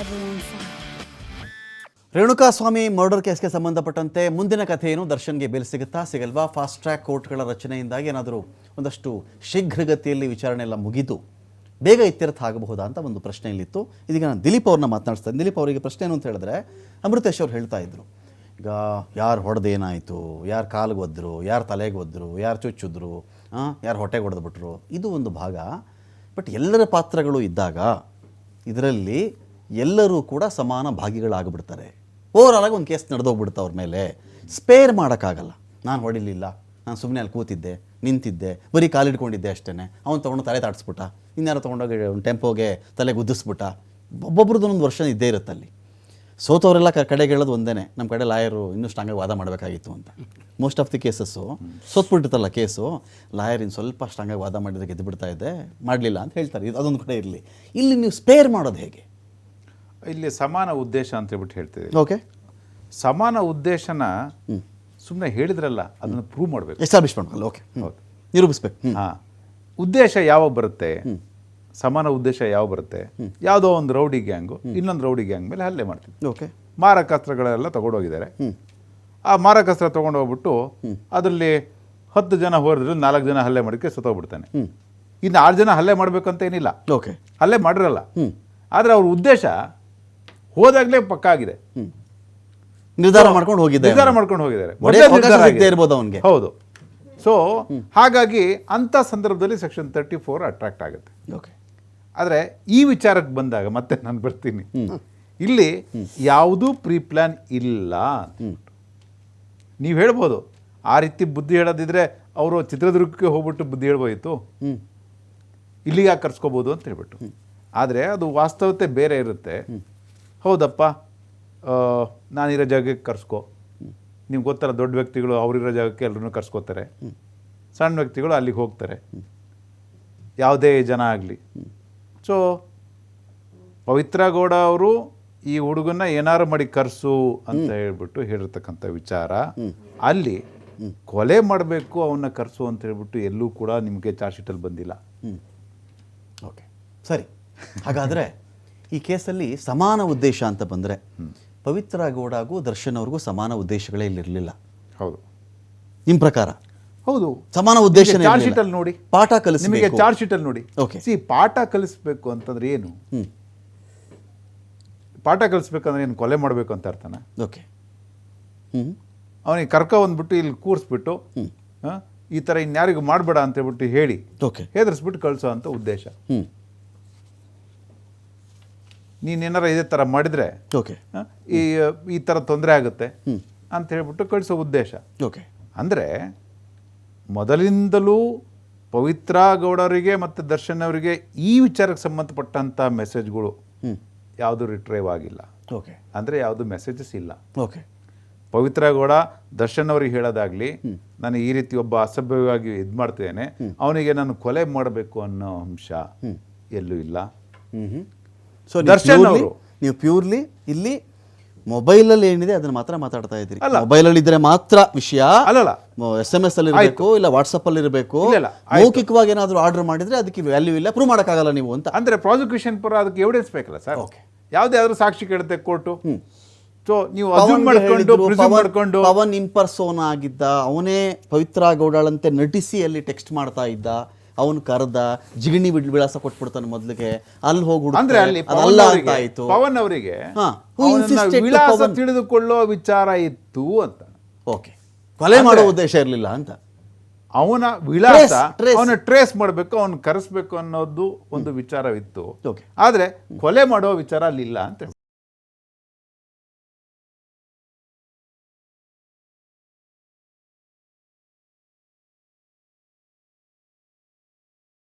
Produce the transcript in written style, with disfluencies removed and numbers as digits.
Devil on fire. Renukaswamy murder ಕೇಸ್ಗೆ ಸಂಬಂಧಪಟ್ಟಂತೆ ಮುಂದಿನ ಕಥೆ ಏನು? ದರ್ಶನ್ಗೆ ಬೇಲ್ ಸಿಗುತ್ತಾ ಸಿಗಲ್ವಾ? ಫಾಸ್ಟ್ ಟ್ರ್ಯಾಕ್ ಕೋರ್ಟ್ಗಳ ರಚನೆಯಿಂದಾಗಿ ಏನಾದರೂ ಒಂದಷ್ಟು ಶೀಘ್ರಗತಿಯಲ್ಲಿ ವಿಚಾರಣೆ ಎಲ್ಲ ಮುಗಿದು ಬೇಗ ಇತ್ಯರ್ಥ ಆಗಬಹುದಾ ಅಂತ ಒಂದು ಪ್ರಶ್ನೆ ಇಲ್ಲಿತ್ತು. ಇದೀಗ ನಾನು ದಿಲೀಪ್ ಅವ್ರನ್ನ ಮಾತನಾಡಿಸ್ತೇನೆ. ದಿಲೀಪ್ ಅವರಿಗೆ ಪ್ರಶ್ನೆ ಏನು ಅಂತ ಹೇಳಿದ್ರೆ, ಅಮೃತೇಶ್ ಅವ್ರು ಹೇಳ್ತಾ ಇದ್ರು, ಈಗ ಯಾರು ಹೊಡೆದು ಏನಾಯಿತು, ಯಾರು ಕಾಲಿಗೆ ಒದ್ರು, ಯಾರು ತಲೆಗೆ ಒದ್ರು, ಯಾರು ಚುಚ್ಚಿದ್ರು, ಯಾರು ಹೊಟ್ಟೆಗೆ ಹೊಡೆದ್ಬಿಟ್ರು, ಇದು ಒಂದು ಭಾಗ. ಬಟ್ ಎಲ್ಲರ ಪಾತ್ರಗಳು ಇದ್ದಾಗ ಇದರಲ್ಲಿ ಎಲ್ಲರೂ ಕೂಡ ಸಮಾನ ಭಾಗಿಗಳಾಗ್ಬಿಡ್ತಾರೆ. ಓವರಾಲಾಗಿ ಒಂದು ಕೇಸ್ ನಡೆದೋಗ್ಬಿಡುತ್ತೆ ಅವ್ರ ಮೇಲೆ. ಸ್ಪೇರ್ ಮಾಡೋಕ್ಕಾಗಲ್ಲ. ನಾನು ಹೊಡಿಲಿಲ್ಲ, ನಾನು ಸುಮ್ಮನೆ ಅಲ್ಲಿ ಕೂತಿದ್ದೆ, ನಿಂತಿದ್ದೆ, ಬರೀ ಕಾಲಿಡ್ಕೊಂಡಿದ್ದೆ ಅಷ್ಟೇ, ಅವ್ನು ತೊಗೊಂಡು ತಲೆ ತಾಡಿಸ್ಬಿಟ್ಟ, ಇನ್ಯಾರು ತೊಗೊಂಡೋಗಿ ಒಂದು ಟೆಂಪೋಗೆ ತಲೆ ಗುದ್ದಿಸ್ಬಿಟ್ಟ. ಒಬ್ಬೊಬ್ರದ್ದು ಒಂದು ವರ್ಷ ಇದ್ದೇ ಇರುತ್ತೆ ಅಲ್ಲಿ. ಸೋತವರೆಲ್ಲ ಕಡೆಗೆ ಹೇಳೋದು ಒಂದೇ, ನಮ್ಮ ಕಡೆ ಲಾಯರು ಇನ್ನೂ ಸ್ಟ್ರಾಂಗಾಗಿ ವಾದ ಮಾಡಬೇಕಾಗಿತ್ತು ಅಂತ. ಮೋಸ್ಟ್ ಆಫ್ ದಿ ಕೇಸಸ್ಸು ಸೋತ್ಬಿಟ್ಟಿರ್ತಲ್ಲ ಕೇಸು, ಲಾಯರ್ ಇನ್ನು ಸ್ವಲ್ಪ ಸ್ಟ್ರಾಂಗಾಗಿ ವಾದ ಮಾಡಿದ್ರೆ ಗೆದ್ದು ಬಿಡ್ತಾ ಇದ್ದೆ, ಮಾಡಲಿಲ್ಲ ಅಂತ ಹೇಳ್ತಾರೆ. ಇದು ಅದೊಂದು ಕಡೆ ಇರಲಿ. ಇಲ್ಲಿ ನೀವು ಸ್ಪೇರ್ ಮಾಡೋದು ಹೇಗೆ? ಇಲ್ಲಿ ಸಮಾನ ಉದ್ದೇಶ ಅಂತ ಹೇಳ್ಬಿಟ್ಟು ಹೇಳ್ತೀವಿ. ಓಕೆ, ಸಮಾನ ಉದ್ದೇಶನ ಸುಮ್ಮನೆ ಹೇಳಿದ್ರಲ್ಲ, ಅದನ್ನು ಪ್ರೂವ್ ಮಾಡಬೇಕು, ಎಸ್ಟಾಬ್ಲಿಷ್ ಮಾಡಬೇಕು. ಓಕೆ, ಹೌದು, ನಿರೂಪಿಸ್ಬೇಕು. ಹಾಂ. ಉದ್ದೇಶ ಯಾವಾಗ ಬರುತ್ತೆ, ಸಮಾನ ಉದ್ದೇಶ ಯಾವ ಬರುತ್ತೆ? ಯಾವುದೋ ಒಂದು ರೌಡಿ ಗ್ಯಾಂಗು ಇನ್ನೊಂದು ರೌಡಿ ಗ್ಯಾಂಗ್ ಮೇಲೆ ಹಲ್ಲೆ ಮಾಡ್ತೀವಿ. ಓಕೆ, ಮಾರಕಾಸ್ತ್ರಗಳೆಲ್ಲ ತಗೊಂಡೋಗಿದ್ದಾರೆ. ಆ ಮಾರಕಾಸ್ತ್ರ ತೊಗೊಂಡೋಗ್ಬಿಟ್ಟು ಅದರಲ್ಲಿ 10 ಜನ ಹೋರಿದ್ರು, 4 ಜನ ಹಲ್ಲೆ ಮಾಡೋಕ್ಕೆ ಸತ್ತೋಗ್ಬಿಡ್ತಾನೆ. ಇನ್ನು 6 ಜನ ಹಲ್ಲೆ ಮಾಡಬೇಕಂತ ಏನಿಲ್ಲ, ಓಕೆ, ಹಲ್ಲೆ ಮಾಡಿರಲ್ಲ. ಆದರೆ ಅವ್ರ ಉದ್ದೇಶ ಹೋದಾಗಲೇ ಪಕ್ಕ ಆಗಿದೆ, ನಿರ್ಧಾರ ಮಾಡ್ಕೊಂಡು ಹೋಗಿದ್ದಾರೆ. ಇರ್ಬೋದು ಅವನಿಗೆ. ಹೌದು. ಸೊ ಹಾಗಾಗಿ ಅಂಥ ಸಂದರ್ಭದಲ್ಲಿ ಸೆಕ್ಷನ್ 34 ಅಟ್ರಾಕ್ಟ್ ಆಗುತ್ತೆ. ಓಕೆ, ಆದರೆ ಈ ವಿಚಾರಕ್ಕೆ ಬಂದಾಗ ಮತ್ತೆ ನಾನು ಬರ್ತೀನಿ. ಇಲ್ಲಿ ಯಾವುದೂ ಪ್ರೀ ಪ್ಲ್ಯಾನ್ ಇಲ್ಲ. ನೀವು ಹೇಳ್ಬೋದು, ಆ ರೀತಿ ಬುದ್ಧಿ ಹೇಳೋದಿದ್ರೆ ಅವರು ಚಿತ್ರದುರ್ಗಕ್ಕೆ ಹೋಗ್ಬಿಟ್ಟು ಬುದ್ಧಿ ಹೇಳ್ಬೋಯಿತ್ತು, ಇಲ್ಲಿಗೆ ಯಾಕೆ ಕರ್ಸ್ಕೋಬೋದು ಅಂತ ಹೇಳ್ಬಿಟ್ಟು. ಆದರೆ ಅದು ವಾಸ್ತವತೆ ಬೇರೆ ಇರುತ್ತೆ. ಹೌದಪ್ಪ, ನಾನಿರೋ ಜಾಗಕ್ಕೆ ಕರ್ಸ್ಕೊ. ನಿಮ್ಗೆ ಗೊತ್ತಲ್ಲ, ದೊಡ್ಡ ವ್ಯಕ್ತಿಗಳು ಅವರಿರೋ ಜಾಗಕ್ಕೆ ಎಲ್ಲರೂ ಕರ್ಸ್ಕೋತಾರೆ, ಸಣ್ಣ ವ್ಯಕ್ತಿಗಳು ಅಲ್ಲಿಗೆ ಹೋಗ್ತಾರೆ, ಯಾವುದೇ ಜನ ಆಗಲಿ. ಸೊ ಪವಿತ್ರ ಗೌಡ ಅವರು ಈ ಹುಡುಗನ್ನ ಏನಾರು ಮಾಡಿ ಕರ್ಸು ಅಂತ ಹೇಳ್ಬಿಟ್ಟು ಹೇಳಿರ್ತಕ್ಕಂಥ ವಿಚಾರ, ಅಲ್ಲಿ ಕೊಲೆ ಮಾಡಬೇಕು ಅವನ್ನ ಕರ್ಸು ಅಂತ ಹೇಳ್ಬಿಟ್ಟು ಎಲ್ಲೂ ಕೂಡ ನಿಮಗೆ ಚಾರ್ಜ್ ಶೀಟಲ್ಲಿ ಬಂದಿಲ್ಲ. ಓಕೆ, ಸರಿ. ಹಾಗಾದರೆ ಈ ಕೇಸಲ್ಲಿ ಸಮಾನ ಉದ್ದೇಶ ಅಂತ ಬಂದರೆ, ಪವಿತ್ರ ಗೌಡಗೂ ದರ್ಶನ್ ಅವ್ರಿಗೂ ಸಮಾನ ಉದ್ದೇಶಗಳೇ ಇಲ್ಲಿರಲಿಲ್ಲ. ಹೌದು, ನಿಮ್ಮ ಪ್ರಕಾರ? ಹೌದು, ಸಮಾನ ಉದ್ದೇಶ ಚಾರ್ಜ್ ಶೀಟಲ್ಲಿ ನೋಡಿ, ಪಾಠ ಕಲಿಸಿ ನಿಮಗೆ ಚಾರ್ಜ್ ಶೀಟಲ್ಲಿ ನೋಡಿ. ಓಕೆ, ಪಾಠ ಕಲಿಸ್ಬೇಕು ಅಂತಂದ್ರೆ ಏನು? ಪಾಠ ಕಲಿಸ್ಬೇಕಂದ್ರೆ ಏನು, ಕೊಲೆ ಮಾಡಬೇಕು ಅಂತ ಅರ್ಥನ? ಓಕೆ, ಅವನಿಗೆ ಬಂದ್ಬಿಟ್ಟು ಇಲ್ಲಿ ಕೂರಿಸ್ಬಿಟ್ಟು ಈ ಥರ ಇನ್ಯಾರಿಗೂ ಮಾಡಬೇಡ ಅಂತ ಹೇಳ್ಬಿಟ್ಟು ಹೇಳಿ ಓಕೆ, ಹೆದರ್ಸ್ಬಿಟ್ಟು ಕಳಿಸೋ ಅಂತ ಉದ್ದೇಶ. ನೀನೇನಾರ ಇದೇ ಥರ ಮಾಡಿದರೆ ಓಕೆ, ಈ ಥರ ತೊಂದರೆ ಆಗುತ್ತೆ ಅಂತ ಹೇಳ್ಬಿಟ್ಟು ಕಳಿಸೋ ಉದ್ದೇಶ. ಓಕೆ, ಅಂದರೆ ಮೊದಲಿಂದಲೂ ಪವಿತ್ರ ಗೌಡರಿಗೆ ಮತ್ತು ದರ್ಶನ್ ಅವರಿಗೆ ಈ ವಿಚಾರಕ್ಕೆ ಸಂಬಂಧಪಟ್ಟಂಥ ಮೆಸೇಜ್ಗಳು ಯಾವುದು ರಿಟ್ರೈವ್ ಆಗಿಲ್ಲ. ಓಕೆ, ಅಂದರೆ ಯಾವುದು ಮೆಸೇಜಸ್ ಇಲ್ಲ. ಓಕೆ, ಪವಿತ್ರ ಗೌಡ ದರ್ಶನ್ ಅವ್ರಿಗೆ ಹೇಳೋದಾಗ್ಲಿ, ನಾನು ಈ ರೀತಿ ಒಬ್ಬ ಅಸಭ್ಯವಾಗಿ ಇದು ಮಾಡ್ತೇನೆ, ಅವನಿಗೆ ನಾನು ಕೊಲೆ ಮಾಡಬೇಕು ಅನ್ನೋ ಅಂಶ ಎಲ್ಲೂ ಇಲ್ಲ. ಸೊ ದರ್ಶನ್ ಅವರು ನೀವು ಪ್ಯೂರ್ಲಿ ಇಲ್ಲಿ ಮೊಬೈಲಲ್ಲಿ ಏನಿದೆ ಅದನ್ನ ಮಾತ್ರ ಮಾತಾಡ್ತಾ ಇದ್ದೀರಿ. ಮೊಬೈಲಲ್ಲಿ ಇದ್ರೆ ಮಾತ್ರ ವಿಷಯ ಅಲ್ಲಲ್ಲ, SMS ಅಲ್ಲಿ ಇರಬೇಕು, ಇಲ್ಲ ವಾಟ್ಸಪ್ ಅಲ್ಲಿ ಇರಬೇಕು. ಮೌಖಿಕವಾಗಿ ಏನಾದರೂ ಆರ್ಡರ್ ಮಾಡಿದ್ರೆ ಅದಕ್ಕೆ ವ್ಯಾಲ್ಯೂ ಇಲ್ಲ, ಪ್ರೂವ್ ಮಾಡೋಕ್ಕಾಗಲ್ಲ ನೀವು ಅಂತ. ಅಂದ್ರೆ ಪ್ರಾಸಿಕ್ಯೂಷನ್ ಪರ ಅದಕ್ಕೆ ಎವಿಡೆನ್ಸ್ ಬೇಕಲ್ಲ ಸರ್. ಯಾವುದೇ ಆದ್ರೂ ಸಾಕ್ಷಿ ಕೇಳುತ್ತೆ ಕೋರ್ಟು. ಸೊ ನೀವು ಮಾಡ್ಕೊಂಡು ಪವನ್ ಇಂಪರ್ಸೋನ್ ಆಗಿದ್ದ, ಅವನೇ ಪವಿತ್ರ ಗೌಡಳಂತೆ ನಟಿಸಿ ಅಲ್ಲಿ ಟೆಕ್ಸ್ಟ್ ಮಾಡ್ತಾ ಇದ್ದ, ಅವನು ಕರೆದ, ಜಿಗಣಿ ವಿಳಾಸ ಕೊಟ್ಬಿಡ್ತಾನೆ ಮೊದಲಿಗೆ, ಅಲ್ಲಿ ಹೋಗಿ ಅಂದ್ರೆ ಅಲ್ಲಿ ಪವನ್ ಅವರಿಗೆ ವಿಳಾಸ ತಿಳಿದುಕೊಳ್ಳೋ ವಿಚಾರ ಇತ್ತು ಅಂತ. ಓಕೆ, ಕೊಲೆ ಮಾಡೋ ಉದ್ದೇಶ ಇರಲಿಲ್ಲ ಅಂತ. ಅವನ ವಿಳಾಸ ಅವನ ಟ್ರೇಸ್ ಮಾಡಬೇಕು, ಅವನು ಕರೆಸ್ಬೇಕು ಅನ್ನೋದು ಒಂದು ವಿಚಾರವಿತ್ತು. ಆದ್ರೆ ಕೊಲೆ ಮಾಡೋ ವಿಚಾರ ಅಲ್ಲಿಲ್ಲ ಅಂತ.